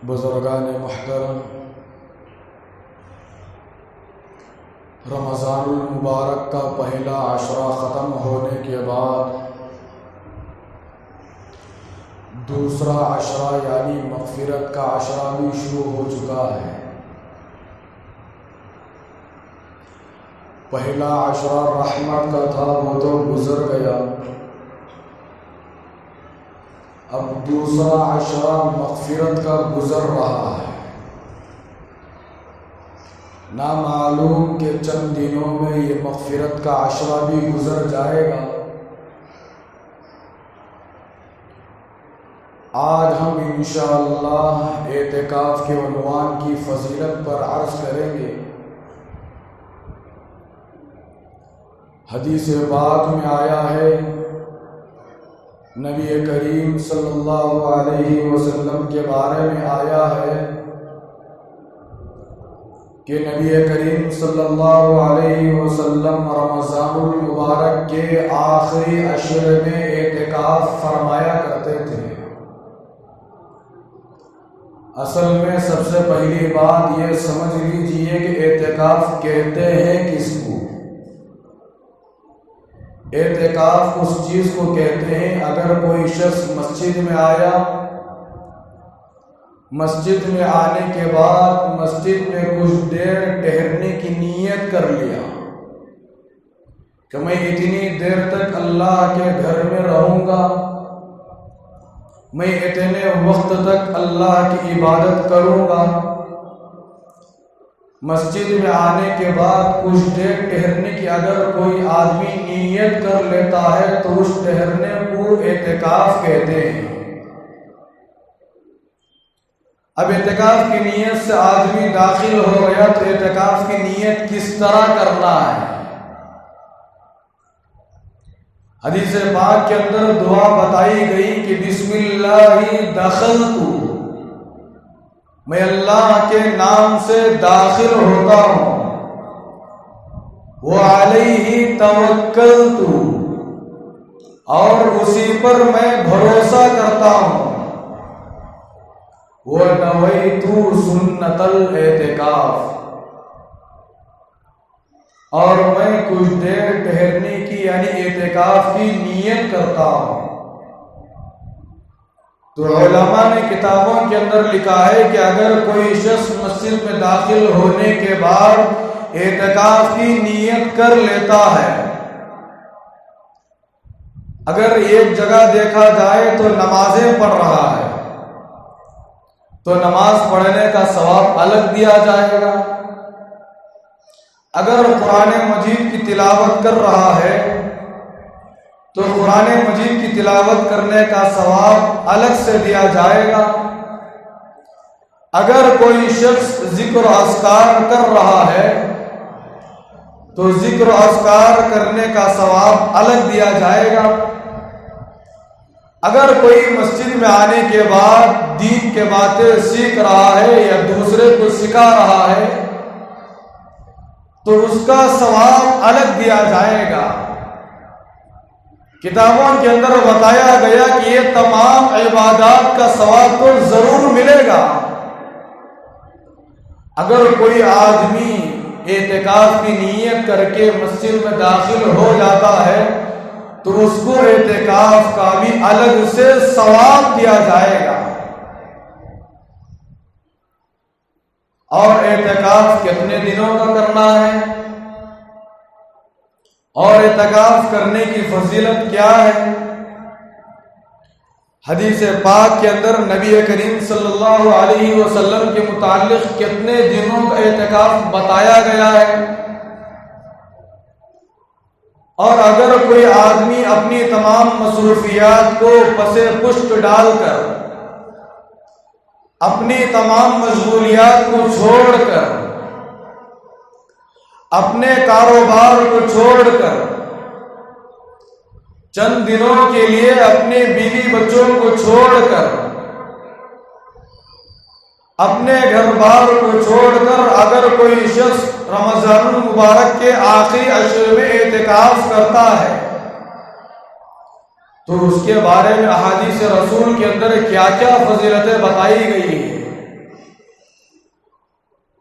بزرگان محترم، رمضان المبارک کا پہلا عشرہ ختم ہونے کے بعد دوسرا عشرہ یعنی مغفرت کا عشرہ بھی شروع ہو چکا ہے۔ پہلا عشرہ رحمت کا تھا، وہ تو گزر گیا۔ اب دوسرا عشرہ مغفرت کا گزر رہا ہے۔ نہ معلوم کہ چند دنوں میں یہ مغفرت کا عشرہ بھی گزر جائے گا۔ آج ہم انشاءاللہ اعتکاف کے عنوان کی فضیلت پر عرض کریں گے۔ حدیث پاک میں آیا ہے، نبی کریم صلی اللہ علیہ وسلم کے بارے میں آیا ہے کہ نبی کریم صلی اللہ علیہ وسلم رمضان المبارک کے آخری عشرے میں اعتکاف فرمایا کرتے تھے۔ اصل میں سب سے پہلی بات یہ سمجھ لیجئے کہ اعتکاف کہتے ہیں کس کو؟ اعتکاف اس چیز کو کہتے ہیں اگر کوئی شخص مسجد میں آیا، مسجد میں آنے کے بعد مسجد میں کچھ دیر ٹہرنے کی نیت کر لیا کہ میں اتنی دیر تک اللہ کے گھر میں رہوں گا، میں اتنے وقت تک اللہ کی عبادت کروں گا۔ مسجد میں آنے کے بعد کچھ دیر ٹہرنے کی اگر کوئی آدمی نیت کر لیتا ہے تو اس ٹہرنے کو اعتکاف کہتے ہیں۔ اب اعتکاف کی نیت سے آدمی داخل ہو گیا تو اعتکاف کی نیت کس طرح کرنا ہے؟ حدیث پاک کے اندر دعا بتائی گئی کہ بسم اللہ دخلت، میں اللہ کے نام سے داخل ہوتا ہوں، وعلیہ توکلت، اور اسی پر میں بھروسہ کرتا ہوں، ونویت سنت الاعتکاف، اور میں کچھ دیر ٹہرنے کی یعنی اعتکاف کی نیت کرتا ہوں۔ تو علماء نے کتابوں کے اندر لکھا ہے کہ اگر کوئی شخص مسجد میں داخل ہونے کے بعد اعتکاف کی نیت کر لیتا ہے، اگر ایک جگہ دیکھا جائے تو نمازیں پڑھ رہا ہے تو نماز پڑھنے کا ثواب الگ دیا جائے گا۔ اگر قرآن مجید کی تلاوت کر رہا ہے تو قرآن مجید کی تلاوت کرنے کا ثواب الگ سے دیا جائے گا۔ اگر کوئی شخص ذکر و اذکار کر رہا ہے تو ذکر و اذکار کرنے کا ثواب الگ دیا جائے گا۔ اگر کوئی مسجد میں آنے کے بعد دین کے باتیں سیکھ رہا ہے یا دوسرے کو سکھا رہا ہے تو اس کا ثواب الگ دیا جائے گا۔ کتابوں کے اندر بتایا گیا کہ یہ تمام عبادات کا ثواب تو ضرور ملے گا۔ اگر کوئی آدمی اعتکاف کی نیت کر کے مسجد میں داخل ہو جاتا ہے تو اس کو اعتکاف کا بھی الگ سے ثواب دیا جائے گا۔ اور اعتکاف کتنے دنوں کا کرنا ہے اور اعتکاف کرنے کی فضیلت کیا ہے؟ حدیث پاک کے اندر نبی کریم صلی اللہ علیہ وسلم کے متعلق کتنے دنوں کا اعتکاف بتایا گیا ہے۔ اور اگر کوئی آدمی اپنی تمام مصروفیات کو پسے پشت ڈال کر، اپنی تمام مشغولیات کو چھوڑ کر، اپنے کاروبار کو چھوڑ کر چند دنوں کے لیے اپنے بیوی بچوں کو چھوڑ کر، اپنے گھر بار کو چھوڑ کر اگر کوئی شخص رمضان المبارک کے آخری عشرے میں اعتکاف کرتا ہے تو اس کے بارے میں احادیث رسول کے اندر کیا کیا فضیلتیں بتائی گئی ہیں۔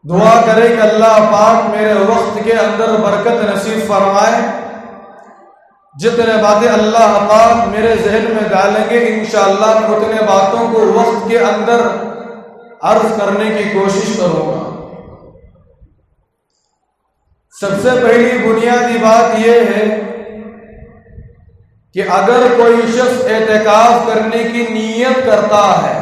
دعا کرے کہ اللہ پاک میرے وقت کے اندر برکت نصیب فرمائے. جتنے باتیں اللہ پاک میرے ذہن میں ڈالیں گے انشاءاللہ میں اتنے باتوں کو وقت کے اندر عرض کرنے کی کوشش کروں گا. سب سے پہلی بنیادی بات یہ ہے کہ اگر کوئی شخص اعتکاف کرنے کی نیت کرتا ہے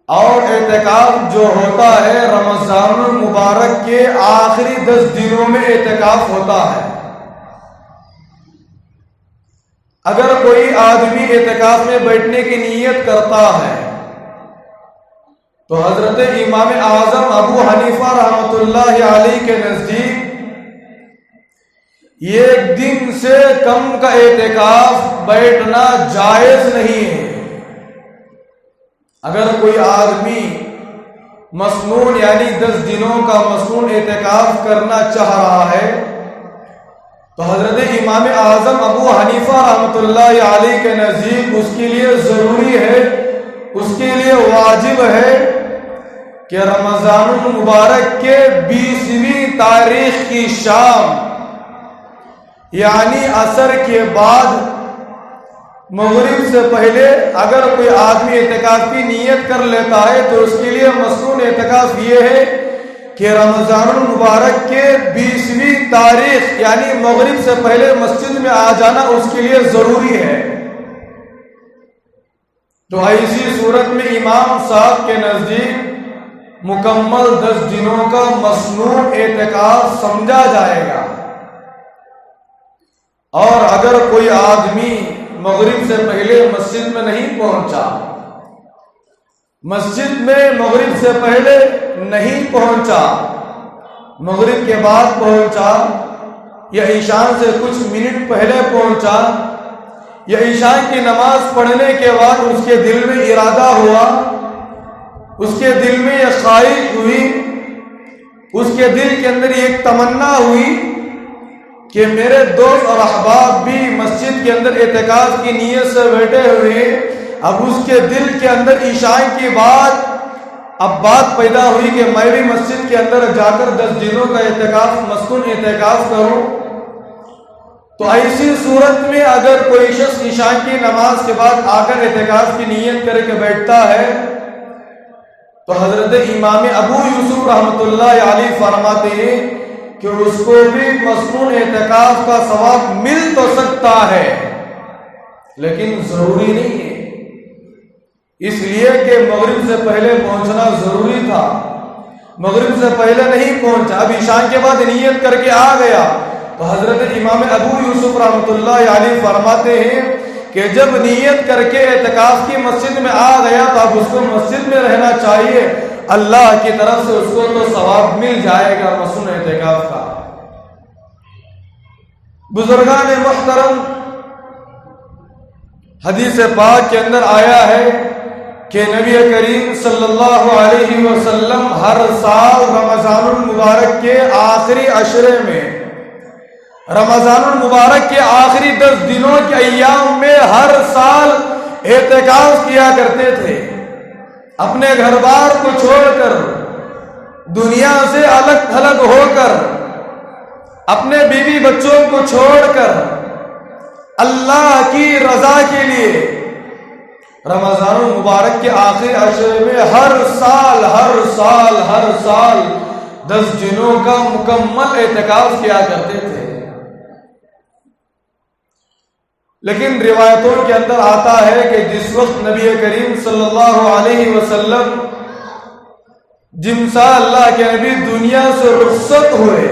اور اعتکاف جو ہوتا ہے رمضان المبارک کے آخری 10 دنوں میں اعتکاف ہوتا ہے. اگر کوئی آدمی اعتکاف میں بیٹھنے کی نیت کرتا ہے تو حضرت امام اعظم ابو حنیفہ رحمۃ اللہ علیہ کے نزدیک 1 دن سے کم کا اعتکاف بیٹھنا جائز نہیں ہے. اگر کوئی آدمی مسنون یعنی 10 دنوں کا مسنون اعتکاف کرنا چاہ رہا ہے تو حضرت امام اعظم ابو حنیفہ رحمۃ اللہ علیہ کے نزدیک اس کے لیے ضروری ہے، اس کے لیے واجب ہے کہ رمضان المبارک کے 20ویں تاریخ کی شام یعنی عصر کے بعد مغرب سے پہلے اگر کوئی آدمی اعتکاف کی نیت کر لیتا ہے تو اس کے لیے مسنون اعتکاف یہ ہے کہ رمضان المبارک کے 20ویں تاریخ یعنی مغرب سے پہلے مسجد میں آ جانا اس کے لیے ضروری ہے. تو ایسی صورت میں امام صاحب کے نزدیک مکمل 10 دنوں کا مسنون اعتکاف سمجھا جائے گا. اور اگر کوئی آدمی مغرب سے پہلے مسجد میں نہیں پہنچا، مسجد میں مغرب سے پہلے نہیں پہنچا، مغرب کے بعد پہنچا یا عشاء سے کچھ منٹ پہلے پہنچا یا عشاء کی نماز پڑھنے کے بعد اس کے دل میں ارادہ ہوا، اس کے دل میں یہ خواہش ہوئی، اس کے دل کے اندر ایک تمنا ہوئی کہ میرے دوست اور احباب بھی مسجد کے اندر اعتکاف کی نیت سے بیٹھے ہوئے، اب اس کے دل کے اندر عشاء کی بات پیدا ہوئی کہ میں بھی مسجد کے اندر جا کر 10 دنوں کا اعتکاف مسنون اعتکاف کروں. تو ایسی صورت میں اگر کوئی شخص عشاء کی نماز کے بعد آ کر اعتکاف کی نیت کر کے بیٹھتا ہے تو حضرت امام ابو یوسف رحمۃ اللہ علیہ فرماتے ہیں کہ اس کو بھی مسنون اعتکاف کا ثواب مل تو سکتا ہے لیکن ضروری نہیں ہے، اس لیے کہ مغرب سے پہلے پہنچنا ضروری تھا. مغرب سے پہلے نہیں پہنچا، اب عشاء کے بعد نیت کر کے آ گیا تو حضرت امام ابو یوسف رحمۃ اللہ علیہ فرماتے ہیں کہ جب نیت کر کے اعتکاف کی مسجد میں آ گیا تو اب اس کو مسجد میں رہنا چاہیے، اللہ کی طرف سے اس کو تو ثواب مل جائے گا مسنون اعتکاف کا. بزرگان محترم، حدیث پاک کے اندر آیا ہے کہ نبی کریم صلی اللہ علیہ وسلم ہر سال رمضان المبارک کے آخری عشرے میں، رمضان المبارک کے آخری 10 دنوں کے ایام میں ہر سال اعتکاف کیا کرتے تھے. اپنے گھر بار کو چھوڑ کر، دنیا سے الگ تھلگ ہو کر، اپنے بیوی بچوں کو چھوڑ کر اللہ کی رضا کے لیے رمضان المبارک کے آخری عشرے میں ہر سال 10 دنوں کا مکمل اعتکاف کیا کرتے تھے. لیکن روایتوں کے اندر آتا ہے کہ جس وقت نبی کریم صلی اللہ علیہ وسلم جن سال اللہ کے نبی دنیا سے رخصت ہوئے،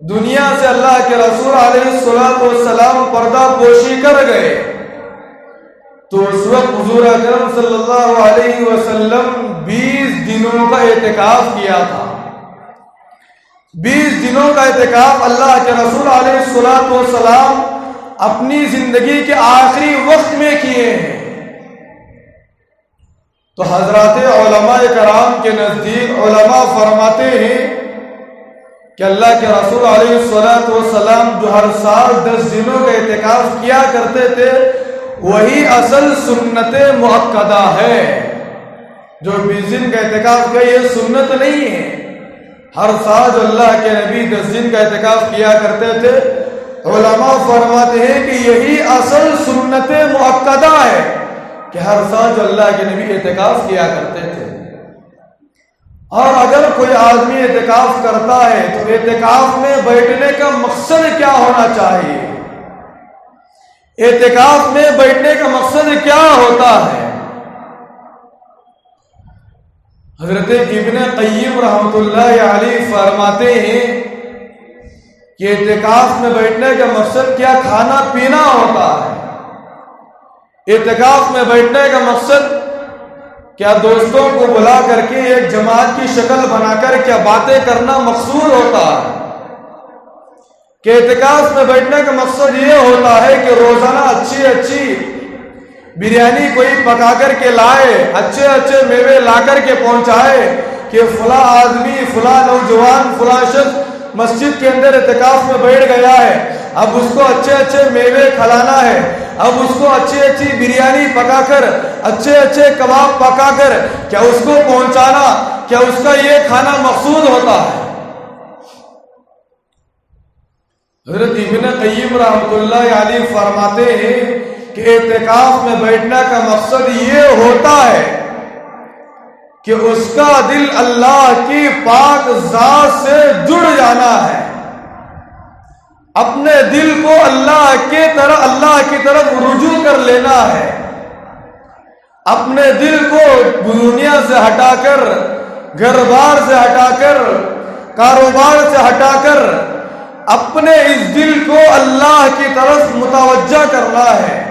دنیا سے اللہ کے رسول علیہ السلام پردہ پوشی کر گئے، تو اس وقت حضور اکرم صلی اللہ علیہ وسلم 20 دنوں کا اعتکاف کیا تھا. 20 دنوں کا اعتکاف اللہ کے رسول علیہ السلام اپنی زندگی کے آخری وقت میں کیے ہیں. تو حضرات علماء کرام کے نزدیک علماء فرماتے ہیں کہ اللہ کے رسول علیہ السلام جو ہر سال 10 دنوں کا اعتکاف کیا کرتے تھے وہی اصل سنت مؤکدہ ہے جو 20 دن کا اعتکاف کا یہ سنت نہیں ہے. ہر سال جو اللہ کے نبی 10 دن کا اعتکاف کیا کرتے تھے، علماء فرماتے ہیں کہ یہی اصل سنت مؤکدہ ہے کہ ہر سال جو اللہ کے نبی اعتکاف کیا کرتے تھے. اور اگر کوئی آدمی اعتکاف کرتا ہے تو اعتکاف میں بیٹھنے کا مقصد کیا ہونا چاہیے؟ اعتکاف میں بیٹھنے کا مقصد کیا ہوتا ہے؟ حضرت ابن قیم رحمۃ اللہ علیہ فرماتے ہیں کہ اعتکاف میں بیٹھنے کا مقصد کیا کھانا پینا ہوتا ہے. اعتکاف میں بیٹھنے کا مقصد کیا دوستوں کو بلا کر کے ایک جماعت کی شکل بنا کر کیا باتیں کرنا مقصود ہوتا ہے؟ کہ اعتکاف میں بیٹھنے کا مقصد یہ ہوتا ہے کہ روزانہ اچھی بریانی کوئی پکا کر کے لائے، اچھے میوے لا کر کے پہنچائے کہ فلاں آدمی، فلاں نوجوان، فلاں شخص مسجد کے اندر اعتکاف میں بیٹھ گیا ہے، اب اس کو اچھے میوے کھلانا ہے، اب اس کو اچھی بریانی پکا کر، اچھے کباب پکا کر کیا اس کو پہنچانا، کیا اس کا یہ کھانا مقصود ہوتا ہے؟ حضرت ابن قیم رحمۃ اللہ علیہ فرماتے ہیں کہ اعتکاف میں بیٹھنے کا مقصد یہ ہوتا ہے کہ اس کا دل اللہ کی پاک ذات سے جڑ جانا ہے، اپنے دل کو اللہ کی طرف رجوع کر لینا ہے، اپنے دل کو دنیا سے ہٹا کر، گھر بار سے ہٹا کر، کاروبار سے ہٹا کر اپنے اس دل کو اللہ کی طرف متوجہ کرنا ہے،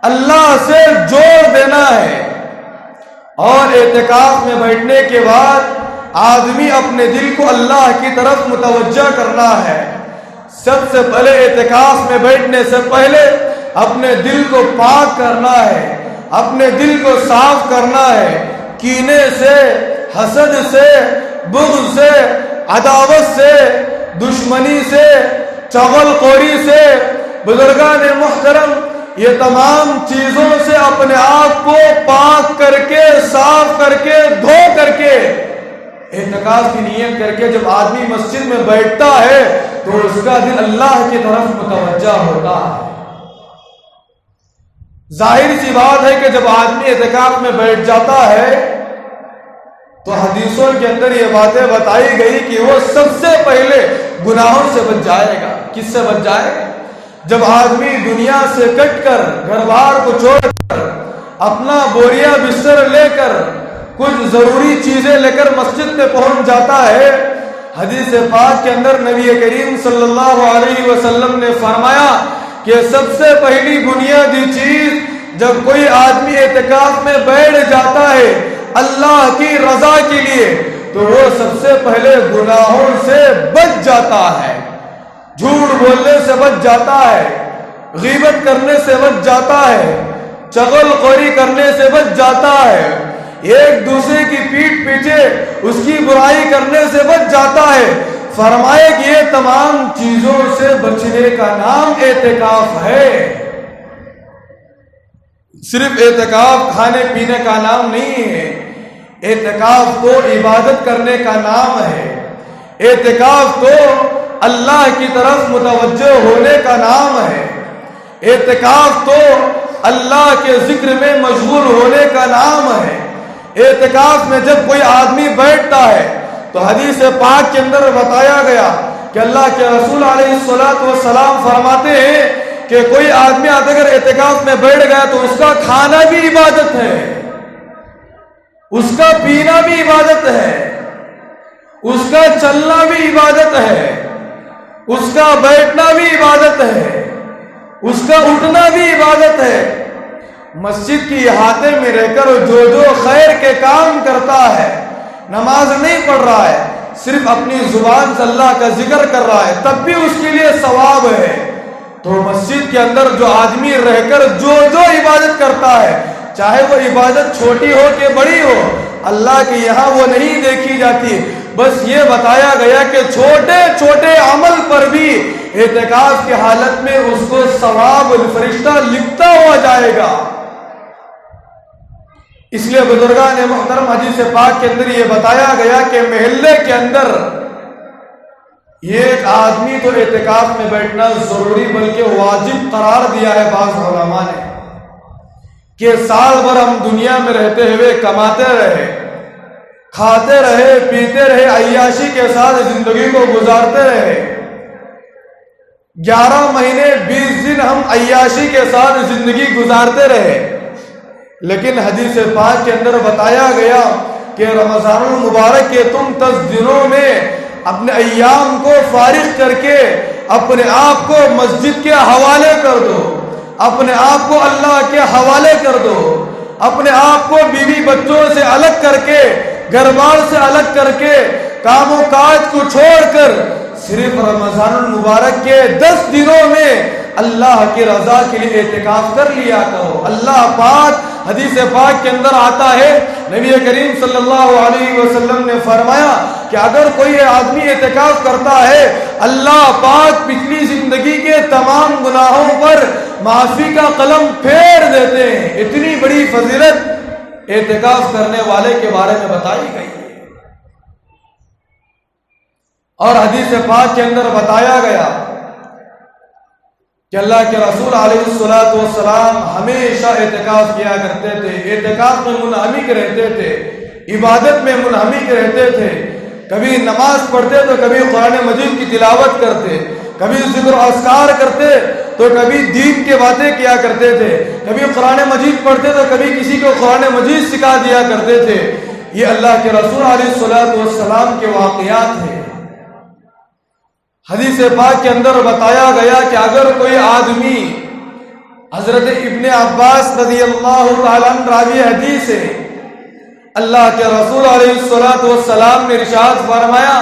اللہ سے جوڑ دینا ہے. اور اعتکاف میں بیٹھنے کے بعد آدمی اپنے دل کو اللہ کی طرف متوجہ کرنا ہے. سب سے پہلے اعتکاف میں بیٹھنے سے پہلے اپنے دل کو پاک کرنا ہے، اپنے دل کو صاف کرنا ہے، کینے سے، حسد سے، بغض سے، عداوت سے، دشمنی سے، چغل خوری سے. بزرگان محترم، یہ تمام چیزوں سے اپنے آپ کو پاک کر کے، صاف کر کے، دھو کر کے، اعتکاف کی نیت کر کے جب آدمی مسجد میں بیٹھتا ہے تو اس کا دل اللہ کی طرف متوجہ ہوتا ہے. ظاہر سی بات ہے کہ جب آدمی اعتکاف میں بیٹھ جاتا ہے تو حدیثوں کے اندر یہ باتیں بتائی گئی کہ وہ سب سے پہلے گناہوں سے بچ جائے گا. کس سے بچ جائے گا؟ جب آدمی دنیا سے کٹ کر، گھر بار کو چھوڑ کر، اپنا بوریا بستر لے کر، کچھ ضروری چیزیں لے کر مسجد میں پہنچ جاتا ہے، حدیث پاک کے اندر نبی کریم صلی اللہ علیہ وسلم نے فرمایا کہ سب سے پہلی بنیادی چیز جب کوئی آدمی اعتکاف میں بیٹھ جاتا ہے اللہ کی رضا کے لیے تو وہ سب سے پہلے گناہوں سے بچ جاتا ہے، جھوٹ بولنے سے بچ جاتا ہے، غیبت کرنے سے بچ جاتا ہے، چغل خوری کرنے سے بچ جاتا ہے، ایک دوسرے کی پیٹھ پیچھے اس کی برائی کرنے سے بچ جاتا ہے. فرمائے کہ یہ تمام چیزوں سے بچنے کا نام اعتکاف ہے. صرف اعتکاف کھانے پینے کا نام نہیں ہے، اعتکاف تو عبادت کرنے کا نام ہے، اعتکاف تو اللہ کی طرف متوجہ ہونے کا نام ہے، اعتکاف تو اللہ کے ذکر میں مشغول ہونے کا نام ہے. اعتکاف میں جب کوئی آدمی بیٹھتا ہے تو حدیث پاک کے اندر بتایا گیا کہ اللہ کے رسول علیہ الصلوۃ والسلام فرماتے ہیں کہ کوئی آدمی اگر اعتکاف میں بیٹھ گیا تو اس کا کھانا بھی عبادت ہے، اس کا پینا بھی عبادت ہے، اس کا چلنا بھی عبادت ہے، اس کا بیٹھنا بھی عبادت ہے، اس کا اٹھنا بھی عبادت ہے. مسجد کی احاطے میں رہ کر جو خیر کے کام کرتا ہے، نماز نہیں پڑھ رہا ہے، صرف اپنی زبان سے اللہ کا ذکر کر رہا ہے، تب بھی اس کے لیے ثواب ہے. تو مسجد کے اندر جو آدمی رہ کر جو عبادت کرتا ہے، چاہے وہ عبادت چھوٹی ہو کہ بڑی ہو، اللہ کے یہاں وہ نہیں دیکھی جاتی. بس یہ بتایا گیا کہ چھوٹے چھوٹے عمل پر بھی اعتکاف کی حالت میں اس کو ثواب فرشتہ لکھتا ہوا جائے گا. اس لیے بزرگان محترم حدیث پاک کے اندر یہ بتایا گیا کہ محلے کے اندر ایک آدمی تو اعتکاف میں بیٹھنا ضروری بلکہ واجب قرار دیا ہے بعض علماء نے کہ سال بھر ہم دنیا میں رہتے ہوئے کماتے رہے، کھاتے رہے، پیتے رہے، عیاشی کے ساتھ زندگی کو گزارتے رہے، 11 مہینے 20 دن ہم عیاشی کے ساتھ زندگی گزارتے رہے، لیکن حدیث پاک کے اندر بتایا گیا کہ رمضان المبارک کے تم 10 دنوں میں اپنے ایام کو فارغ کر کے اپنے آپ کو مسجد کے حوالے کر دو، اپنے آپ کو اللہ کے حوالے کر دو، اپنے آپ کو بیوی بچوں سے الگ کر کے، گھر بار سے الگ کر کے، کام و کاج کو چھوڑ کر صرف رمضان المبارک کے 10 دنوں میں اللہ کی رضا کے لیے اعتکاف کر لیا کرو۔ اللہ پاک حدیث پاک کے اندر آتا ہے، نبی کریم صلی اللہ علیہ وسلم نے فرمایا کہ اگر کوئی آدمی اعتکاف کرتا ہے، اللہ پاک پچھلی زندگی کے تمام گناہوں پر معافی کا قلم پھیر دیتے ہیں۔ اتنی بڑی فضیلت اعتکاف کرنے والے کے بارے میں بتائی گئی ہے۔ اور حدیث پاک کے اندر بتایا گیا کہ اللہ کے رسول علیہ الصلوۃ والسلام ہمیشہ اعتکاف کیا کرتے تھے، اعتکاف میں منہمک رہتے تھے، عبادت میں منہمک رہتے تھے، کبھی نماز پڑھتے تو کبھی قرآن مجید کی تلاوت کرتے، کبھی ذکر و اذکار کرتے تو کبھی دین کی باتیں کیا کرتے تھے، کبھی قرآن مجید پڑھتے تو کبھی کسی کو قرآن مجید سکھا دیا کرتے تھے۔ یہ اللہ کے رسول علیہ الصلوۃ والسلام کے واقعات ہیں۔ حدیث پاک کے اندر بتایا گیا کہ اگر کوئی آدمی، حضرت ابن عباس رضی اللہ تعالیٰ عنہ راوی حدیث ہے، اللہ کے رسول علیہ الصلوۃ والسلام نے ارشاد فرمایا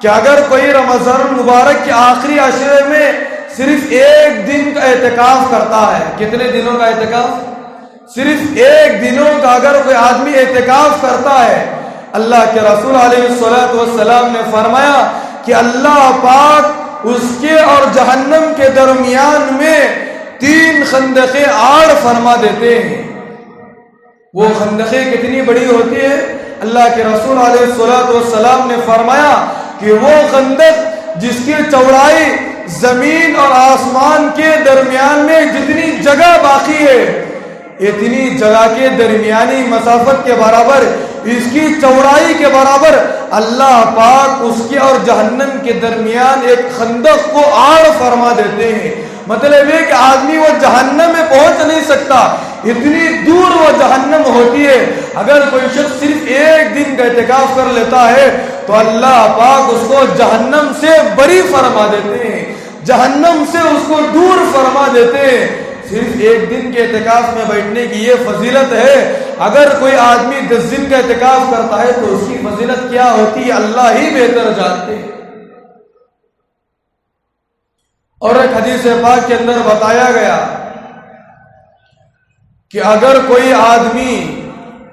کہ اگر کوئی رمضان المبارک کے آخری عشرے میں صرف 1 دن کا اعتکاف کرتا ہے، کتنے دنوں کا اعتکاف؟ صرف 1 دنوں کا اگر کوئی آدمی اعتکاف کرتا ہے، اللہ کے رسول علیہ الصلوۃ والسلام نے فرمایا کہ اللہ پاک اس کے اور جہنم کے درمیان میں 3 خندقیں آڑ فرما دیتے ہیں۔ وہ خندقیں کتنی بڑی ہوتی ہے؟ اللہ کے رسول علیہ الصلوۃ والسلام نے فرمایا کہ وہ خندق جس کی چوڑائی زمین اور آسمان کے درمیان میں جتنی جگہ باقی ہے، اتنی جگہ کے درمیانی مسافت کے برابر، اس کی چوڑائی کے برابر اللہ پاک اس کے اور جہنم کے درمیان ایک خندق کو آڑ فرما دیتے ہیں۔ مطلب یہ کہ آدمی وہ جہنم میں پہنچ نہیں سکتا، اتنی دور وہ جہنم ہوتی ہے۔ اگر کوئی شخص صرف 1 دن کا اعتکاف کر لیتا ہے تو اللہ پاک اس کو جہنم سے بری فرما دیتے ہیں، جہنم سے اس کو دور فرما دیتے ہیں۔ صرف 1 دن کے اعتکاف میں بیٹھنے کی یہ فضیلت ہے۔ اگر کوئی آدمی 10 دن کا اعتکاف کرتا ہے تو اس کی فضیلت کیا ہوتی ہے اللہ ہی بہتر جانتے ہیں۔ اور ایک حدیث پاک کے اندر بتایا گیا کہ اگر کوئی آدمی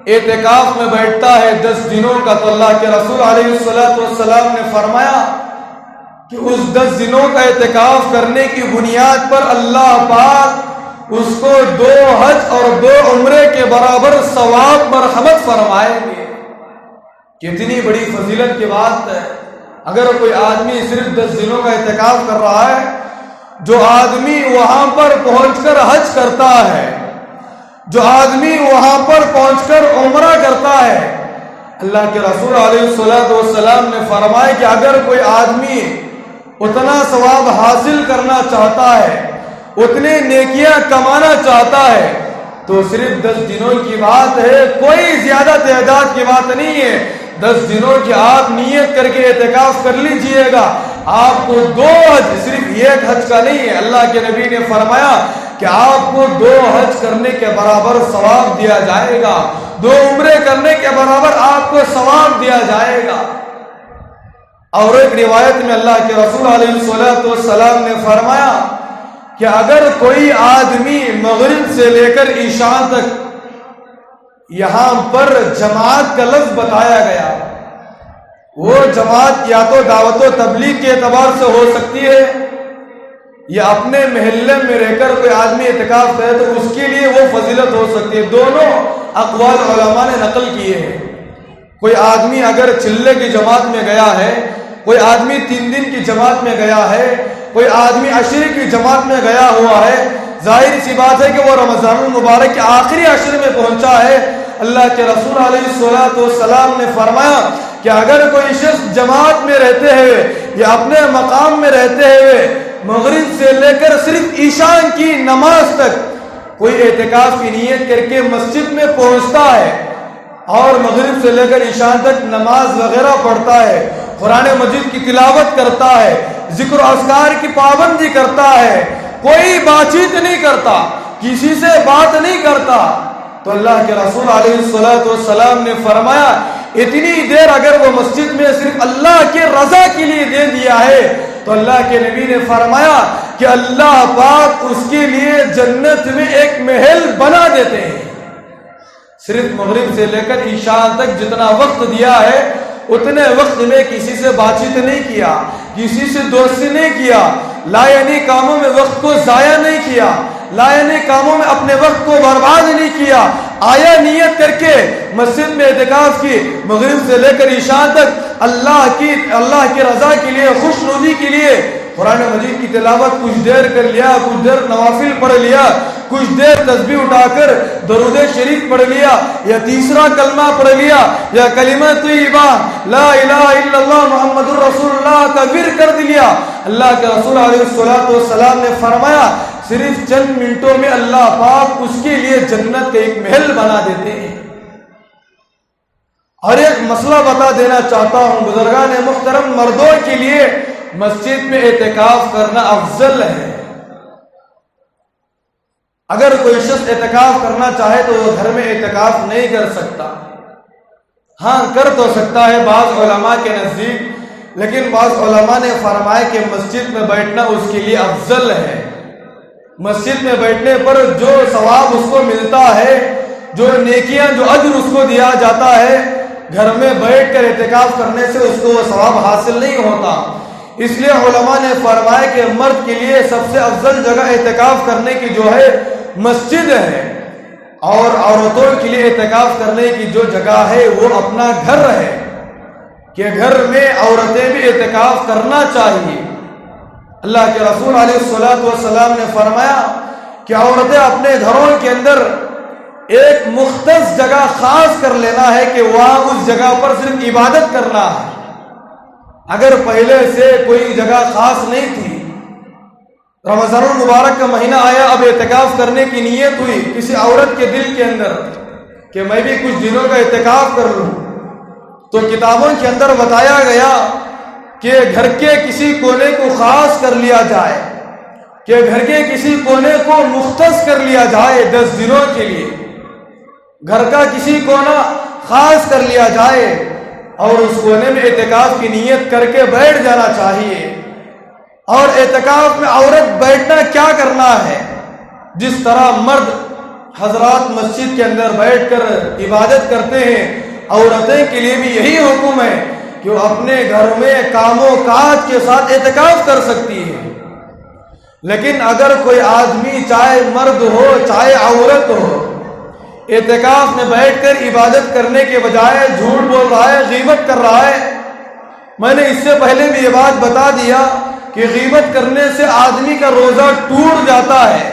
اعتکاف میں بیٹھتا ہے 10 دنوں کا تو اللہ کے رسول علیہ الصلوۃ والسلام نے فرمایا کہ اس 10 دنوں کا اعتکاف کرنے کی بنیاد پر اللہ پاک اس کو 2 حج اور 2 عمرے کے برابر ثواب مرحمت فرمائیں گے۔ کتنی بڑی فضیلت کی بات ہے۔ اگر کوئی آدمی صرف 10 دنوں کا اعتکاف کر رہا ہے، جو آدمی وہاں پر پہنچ کر حج کرتا ہے، جو آدمی وہاں پر پہنچ کر عمرہ کرتا ہے، اللہ کے رسول علیہ الصلوۃ والسلام نے فرمایا کہ اگر کوئی آدمی اتنا ثواب حاصل کرنا چاہتا ہے، اتنے نیکیاں کمانا چاہتا ہے، تو صرف 10 دنوں کی بات ہے، کوئی زیادہ تعداد کی بات نہیں ہے۔ 10 دنوں کی آپ نیت کر کے اعتکاف کر لیجئے گا، آپ کو 2 حج، صرف 1 حج کا نہیں ہے۔ اللہ کے نبی نے فرمایا کہ آپ کو 2 حج کرنے کے برابر ثواب دیا جائے گا، 2 عمرے کرنے کے برابر آپ کو ثواب دیا جائے گا۔ اور ایک روایت میں اللہ کے رسول علیہ الصلوۃ والسلام نے فرمایا کہ اگر کوئی آدمی مغرب سے لے کر عشاء تک، یہاں پر جماعت کا لفظ بتایا گیا، وہ جماعت یا تو دعوت و تبلیغ کے اعتبار سے ہو سکتی ہے، یا اپنے محلے میں رہ کر کوئی آدمی اعتکاف کرے تو اس کے لیے وہ فضیلت ہو سکتی ہے۔ دونوں اقوال علماء نے نقل کیے ہیں۔ کوئی آدمی اگر چلے کی جماعت میں گیا ہے، کوئی آدمی 3 دن کی جماعت میں گیا ہے، کوئی آدمی عشرے کی جماعت میں گیا ہوا ہے، ظاہر سی بات ہے کہ وہ رمضان المبارک کے آخری عشرے میں پہنچا ہے۔ اللہ کے رسول علیہ الصلوۃ والسلام نے فرمایا کہ اگر کوئی شخص جماعت میں رہتے ہوئے یا اپنے مقام میں رہتے ہوئے مغرب سے لے کر صرف عشاء کی نماز تک کوئی اعتکاف کی نیت کر کے مسجد میں پہنچتا ہے اور مغرب سے لے کر عشاء تک نماز وغیرہ پڑھتا ہے، قرآن مجید کی تلاوت کرتا ہے، ذکر و اذکار کی پابندی کرتا ہے، کوئی بات چیت نہیں کرتا، کسی سے بات نہیں کرتا، تو اللہ کے رسول علیہ الصلوۃ والسلام نے فرمایا اتنی دیر اگر وہ مسجد میں صرف اللہ کے رضا کے لیے دے دیا ہے تو اللہ کے نبی نے فرمایا کہ اللہ پاک اس کے لیے جنت میں ایک محل بنا دیتے ہیں۔ صرف مغرب سے لے کر عشاء تک جتنا وقت دیا ہے اتنے وقت میں کسی سے بات چیت نہیں کیا، کسی سے دوستی نہیں کیا، لایعنی کاموں میں وقت کو ضائع نہیں کیا، لایعنی کاموں میں اپنے وقت کو برباد نہیں کیا، آیا نیت کر کے مسجد میں اعتکاف کی، مغرب سے لے کر عشاء تک اللہ کی رضا کے لیے، خوش نودی کے لیے قرآن مجید کی تلاوت کچھ دیر کر لیا، کچھ دیر نوافل پڑھ لیا، کچھ دیر تسبیح اٹھا کر درود شریف پڑھ لیا، یا تیسرا کلمہ پڑھ لیا، یا کلمہ طیبہ لا الہ الا اللہ محمد الرسول اللہ کا ورد کر دیا۔ اللہ کے رسول علیہ الصلوۃ والسلام نے فرمایا صرف چند منٹوں میں اللہ پاک اس کے لیے جنت کا ایک محل بنا دیتے ہیں۔ اور ایک مسئلہ بتا دینا چاہتا ہوں بزرگان محترم، مردوں کے لیے مسجد میں اعتکاف کرنا افضل ہے۔ اگر کوئی شخص اعتکاف کرنا چاہے تو وہ گھر میں اعتکاف نہیں کر سکتا، ہاں کر تو سکتا ہے بعض علماء کے نزدیک، لیکن بعض علماء نے فرمایا کہ مسجد میں بیٹھنا اس کے لیے افضل ہے۔ مسجد میں بیٹھنے پر جو ثواب اس کو ملتا ہے، جو نیکیاں، جو اجر اس کو دیا جاتا ہے، گھر میں بیٹھ کر اعتکاف کرنے سے اس کو وہ ثواب حاصل نہیں ہوتا۔ اس لیے علماء نے فرمایا کہ مرد کے لیے سب سے افضل جگہ اعتکاف کرنے کی جو ہے مسجد ہے، اور عورتوں کے لیے اعتکاف کرنے کی جو جگہ ہے وہ اپنا گھر ہے، کہ گھر میں عورتیں بھی اعتکاف کرنا چاہیے۔ اللہ کے رسول علیہ الصلوۃ والسلام نے فرمایا کہ عورتیں اپنے گھروں کے اندر ایک مختص جگہ خاص کر لینا ہے کہ وہاں اس جگہ پر صرف عبادت کرنا ہے۔ اگر پہلے سے کوئی جگہ خاص نہیں تھی، رمضان المبارک کا مہینہ آیا، اب اعتکاف کرنے کی نیت ہوئی کسی عورت کے دل کے اندر کہ میں بھی کچھ دنوں کا اعتکاف کر لوں، تو کتابوں کے اندر بتایا گیا کہ گھر کے کسی کونے کو خاص کر لیا جائے، کہ گھر کے کسی کونے کو مختص کر لیا جائے 10 دنوں کے لیے، گھر کا کسی کونا خاص کر لیا جائے اور اس کونے میں اعتکاف کی نیت کر کے بیٹھ جانا چاہیے۔ اور اعتکاف میں عورت بیٹھنا کیا کرنا ہے، جس طرح مرد حضرات مسجد کے اندر بیٹھ کر عبادت کرتے ہیں، عورتیں کے لیے بھی یہی حکم ہے کہ وہ اپنے گھر میں کام و کاج کے ساتھ اعتکاف کر سکتی ہے۔ لیکن اگر کوئی آدمی چاہے مرد ہو چاہے عورت ہو، اعتکاف میں بیٹھ کر عبادت کرنے کے بجائے جھوٹ بول رہا ہے، غیبت کر رہا ہے، میں نے اس سے پہلے بھی یہ بات بتا دیا کہ غیبت کرنے سے آدمی کا روزہ ٹوٹ جاتا ہے۔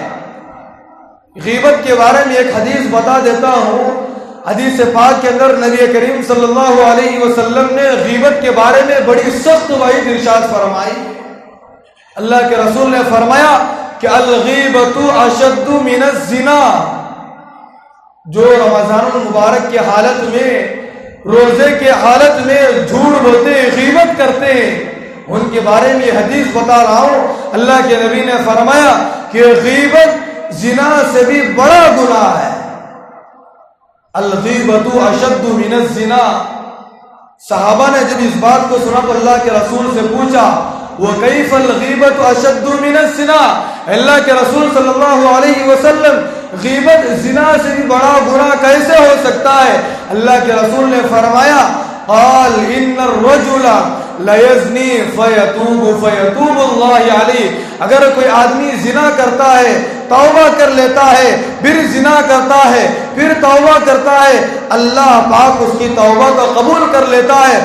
غیبت کے بارے میں ایک حدیث بتا دیتا ہوں، حدیث پاک کے اندر نبی کریم صلی اللہ علیہ وسلم نے غیبت کے بارے میں بڑی سخت وعید ارشاد فرمائی۔ اللہ کے رسول نے فرمایا کہ الغیبۃ اشد من الزنا، جو رمضان المبارک کی حالت میں، روزے کے حالت میں جھوٹ بولتے ہیں، غیبت کرتے ہیں، ان کے بارے میں یہ حدیث بتا رہا ہوں۔ اللہ کے نبی نے فرمایا کہ غیبت زنا سے بھی بڑا گناہ ہے۔ الغیبۃ اشد من الزنا۔ صحابہ نے جب اس بات کو سنا تو اللہ کے رسول سے پوچھا وَكَيْفَ الْغِيبَةُ أَشَدُّ مِنَ الزِّنَا، اللہ کے رسول صلی اللہ علیہ وسلم غیبت زنا سے بھی بڑا گناہ کیسے ہو سکتا ہے؟ اللہ کے رسول نے فرمایا قال ان الرجل لَيَزْنِي فَيَتُوبُ اللَّهُ عَلَيْهِ. اگر کوئی آدمی زنا کرتا ہے، توبہ کر لیتا ہے، پھر زنا کرتا ہے، پھر توبہ کرتا ہے، اللہ پاک اس کی توبہ کو قبول کر لیتا ہے.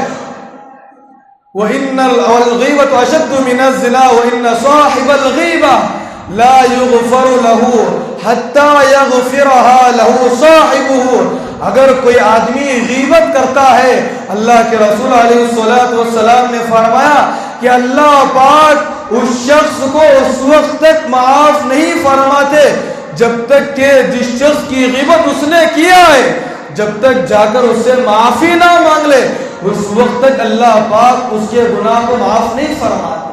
وَإِنَّ الْغِيبَةَ أَشَدُّ مِنَ الزِّنَا وَإِنَّ صَاحِبَ الْغِيبَةِ لَا يُغْفَرُ لَهُ حَتَّى يَغْفِرَهَا لَهُ صَاحِبُهُ. اگر کوئی آدمی غیبت کرتا ہے، اللہ کے رسول علیہ الصلوۃ والسلام نے فرمایا کہ اللہ پاک اس شخص کو اس وقت تک معاف نہیں فرماتے جب تک کہ جس شخص کی غیبت اس نے کیا ہے، جب تک جا کر اس سے معافی نہ مانگ لے، اس وقت تک اللہ پاک اس کے گناہ کو معاف نہیں فرماتے.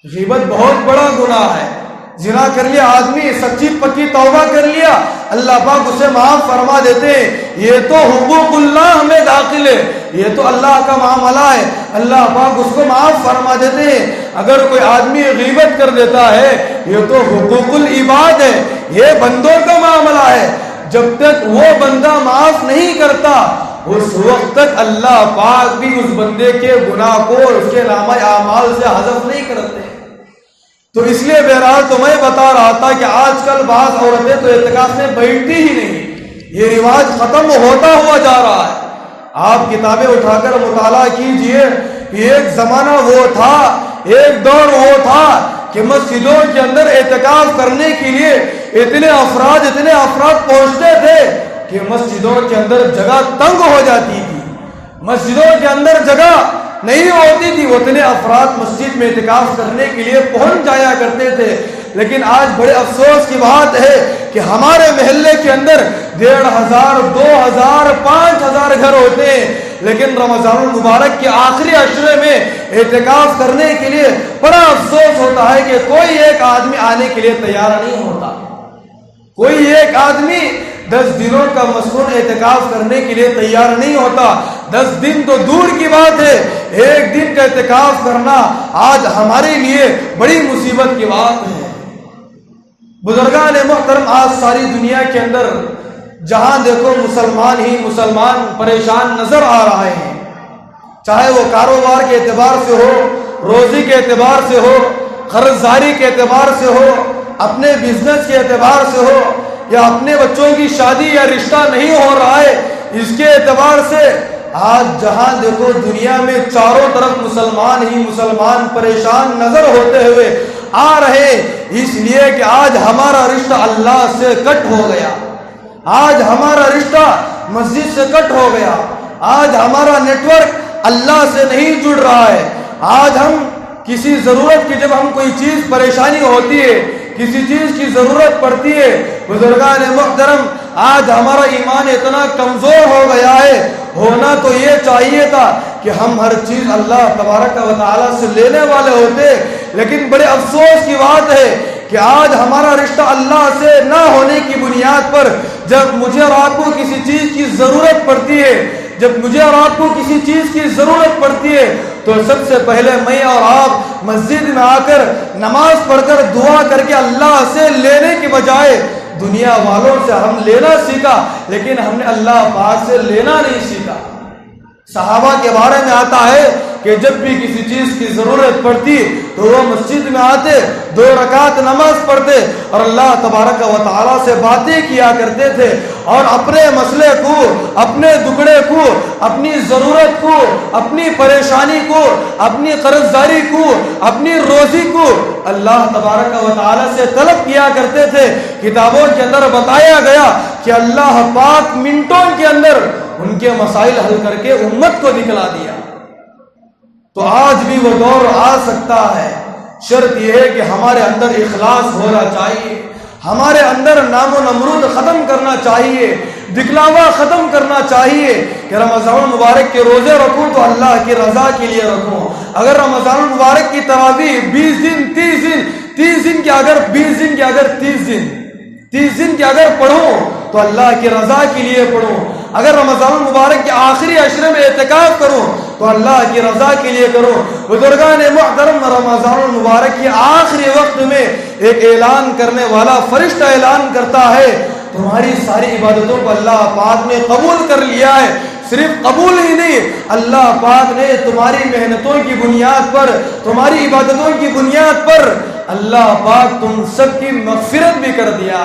غیبت بہت بڑا گناہ ہے. زنا کر لیا آدمی، سچی پکی توبہ کر لیا، اللہ پاک اسے معاف فرما دیتے ہیں. یہ تو حقوق اللہ میں داخل ہے، یہ تو اللہ کا معاملہ ہے، اللہ پاک اس کو معاف فرما دیتے ہیں. اگر کوئی آدمی غیبت کر دیتا ہے، یہ تو حقوق العباد ہے، یہ بندوں کا معاملہ ہے. جب تک وہ بندہ معاف نہیں کرتا، اس وقت تک اللہ پاک بھی اس بندے کے گناہ کو اس کے نامہ اعمال سے حذف نہیں کرتے. تو اس لیے بہرحال تو میں بتا رہا تھا کہ آج کل بعض عورتیں تو اعتکاف میں بیٹھتی ہی نہیں، یہ رواج ختم ہوتا ہوا جا رہا ہے. آپ کتابیں اٹھا کر مطالعہ کیجئے. ایک زمانہ وہ تھا، ایک دور وہ تھا کہ مسجدوں کے اندر اعتکاف کرنے کے لیے اتنے افراد پہنچتے تھے کہ مسجدوں کے اندر جگہ تنگ ہو جاتی تھی، مسجدوں کے اندر جگہ نہیں ہوتی تھی. اتنے افراد مسجد میں اعتکاف کرنے کے لیے پہنچ جایا کرتے تھے. لیکن آج بڑے افسوس کی بات ہے کہ ہمارے محلے کے اندر 1500 2000 5000 گھر ہوتے ہیں، لیکن رمضان المبارک کے آخری عشرے میں اعتکاف کرنے کے لیے بڑا افسوس ہوتا ہے کہ کوئی ایک آدمی آنے کے لیے تیار نہیں ہوتا. کوئی ایک آدمی 10 دنوں کا مصنون اعتکاف کرنے کے لیے تیار نہیں ہوتا. 10 دن تو دور کی بات ہے، ایک دن کا اعتکاف کرنا آج ہمارے لیے بڑی مصیبت کی بات ہے. بزرگان محترم، آج ساری دنیا کے اندر جہاں دیکھو مسلمان ہی مسلمان پریشان نظر آ رہے ہیں، چاہے وہ کاروبار کے اعتبار سے ہو، روزی کے اعتبار سے ہو، قرضداری کے اعتبار سے ہو، اپنے بزنس کے اعتبار سے ہو، یا اپنے بچوں کی شادی یا رشتہ نہیں ہو رہا ہے اس کے اعتبار سے. آج جہاں دیکھو دنیا میں چاروں طرف مسلمان ہی مسلمان پریشان نظر ہوتے ہوئے آ رہے، اس لیے کہ آج ہمارا رشتہ اللہ سے کٹ ہو گیا، آج ہمارا رشتہ مسجد سے کٹ ہو گیا، آج ہمارا نیٹ ورک اللہ سے نہیں جڑ رہا ہے. آج ہم کسی ضرورت کی، جب ہم کوئی چیز پریشانی ہوتی ہے، کسی چیز کی ضرورت پڑتی ہے، بزرگان محترم آج ہمارا ایمان اتنا کمزور ہو گیا ہے. ہونا تو یہ چاہیے تھا کہ ہم ہر چیز اللہ تبارک و تعالیٰ سے لینے والے ہوتے، لیکن بڑے افسوس کی بات ہے کہ آج ہمارا رشتہ اللہ سے نہ ہونے کی بنیاد پر جب مجھے اور آپ کو کسی چیز کی ضرورت پڑتی ہے، جب مجھے اور آپ کو کسی چیز کی ضرورت پڑتی ہے تو سب سے پہلے میں اور آپ مسجد میں آ کر نماز پڑھ کر دعا کر کے اللہ سے لینے کی بجائے دنیا والوں سے ہم لینا سیکھا، لیکن ہم نے اللہ پاک سے لینا نہیں سیکھا. صحابہ کے بارے میں آتا ہے کہ جب بھی کسی چیز کی ضرورت پڑتی تو وہ مسجد میں آتے، 2 رکعت نماز پڑھتے اور اللہ تبارک و تعالیٰ سے باتیں کیا کرتے تھے، اور اپنے مسئلے کو، اپنے دکڑے کو، اپنی ضرورت کو، اپنی پریشانی کو، اپنی قرضداری کو، اپنی روزی کو اللہ تبارک و تعالیٰ سے طلب کیا کرتے تھے. کتابوں کے اندر بتایا گیا کہ اللہ پاک منٹوں کے اندر ان کے مسائل حل کر کے امت کو دکھلا دیا. تو آج بھی وہ دور آ سکتا ہے. شرط یہ ہے کہ ہمارے اندر اخلاص ہونا چاہیے، ہمارے اندر نام و نمرود ختم کرنا چاہیے، دکھلاوا ختم کرنا چاہیے کہ رمضان المبارک کے روزے رکھوں تو اللہ کی رضا کے لیے رکھوں. اگر رمضان المبارک کی تراویح 20 دن 30 دن کے اگر 20 دن کے اگر 30 دن کے اگر پڑھوں تو اللہ کی رضا کے لیے پڑھوں. اگر رمضان المبارک کے آخری عشرے میں اعتکاف کروں تو اللہ کی رضا کے لیے کروں. بزرگان محترم، رمضان المبارک کے آخری وقت میں ایک اعلان کرنے والا فرشتہ اعلان کرتا ہے تمہاری ساری عبادتوں کو اللہ پاک نے قبول کر لیا ہے، صرف قبول ہی نہیں، اللہ پاک نے تمہاری محنتوں کی بنیاد پر، تمہاری عبادتوں کی بنیاد پر اللہ پاک تم سب کی مغفرت بھی کر دیا۔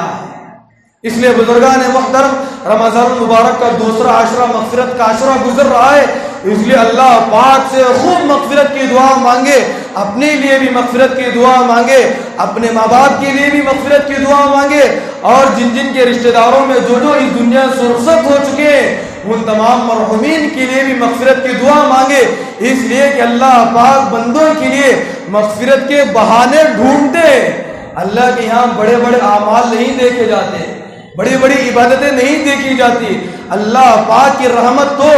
اس لیے بزرگان محترم، رمضان المبارک کا دوسرا عشرہ مغفرت کا عشرہ گزر رہا ہے، اس لیے اللہ پاک سے خوب مغفرت کی دعا مانگے، اپنے لیے بھی مغفرت کی دعا مانگے، اپنے ماں باپ کے لیے بھی مغفرت کی دعا مانگے، اور جن جن کے رشتہ داروں میں جو جو اس دنیا سے رخصت ہو چکے ہیں ان تمام مرحومین کے لیے بھی مغفرت کی دعا مانگے، اس لیے کہ اللہ پاک بندوں کے لیے مغفرت کے بہانے ڈھونڈتے ہیں۔ اللہ کے یہاں بڑے بڑے اعمال نہیں دیکھے جاتے، بڑی بڑی عبادتیں نہیں دیکھی جاتی، اللہ پاک کی رحمت تو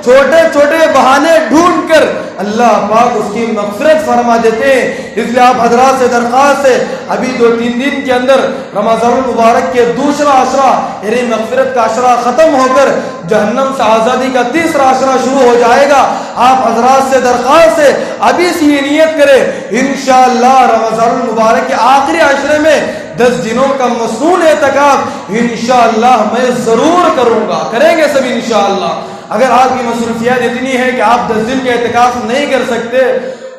چھوٹے چھوٹے بہانے ڈھونڈ کر اللہ پاک اس کی مغفرت فرما دیتے ہیں۔ اس لیے آپ حضرات سے درخواست ہے، ابھی 2-3 دن کے اندر رمضان المبارک کے دوسرا عشرہ یعنی مغفرت کا عشرہ ختم ہو کر جہنم سے آزادی کا تیسرا عشرہ شروع ہو جائے گا۔ آپ حضرات سے درخواست ہے ابھی سے یہ نیت کریں، انشاءاللہ رمضان المبارک کے آخری عشرے میں 10 دنوں کا مصنون اعتکاف انشاءاللہ میں ضرور کروں گا، کریں گے سب انشاءاللہ۔ اگر آپ کی مصروفیات اتنی ہے کہ آپ 10 دن کے اعتکاف نہیں کر سکتے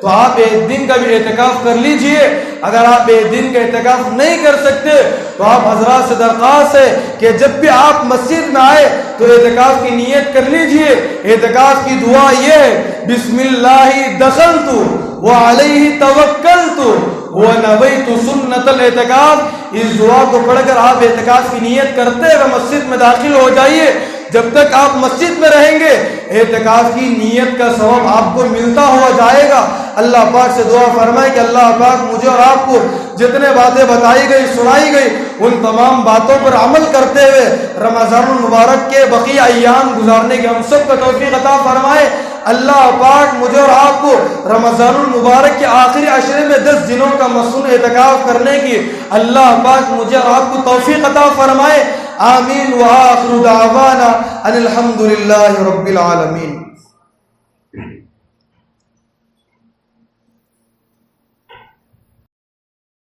تو آپ 1 دن کا بھی اعتکاف کر لیجئے۔ اگر آپ 1 دن کا اعتکاف نہیں کر سکتے تو آپ حضرات سے درخواست ہے کہ جب بھی آپ مسجد میں آئے تو اعتکاف کی نیت کر لیجئے۔ اعتکاف کی دعا یہ ہے، بسم اللہ دخلت وعلیہ توکلت ونویت سنت الاعتکاف۔ اس دعا کو پڑھ کر آپ اعتکاف کی نیت کرتے ہوئے مسجد میں داخل ہو جائیے۔ جب تک آپ مسجد میں رہیں گے اعتکاف کی نیت کا ثواب آپ کو ملتا ہوا جائے گا۔ اللہ پاک سے دعا فرمائے کہ اللہ پاک مجھے اور آپ کو جتنے باتیں بتائی گئی سنائی گئی ان تمام باتوں پر عمل کرتے ہوئے رمضان المبارک کے بقیہ ایام گزارنے کی ہم سب کو توفیق عطا فرمائے۔ اللہ پاک مجھے اور آپ کو رمضان المبارک کے آخری عشرے میں 10 دنوں کا مصنون اعتکاف کرنے کی اللہ پاک مجھے اور آپ کو توفیق عطا فرمائے۔ آمین وآخر دعوانا ان الحمد للہ رب العالمین۔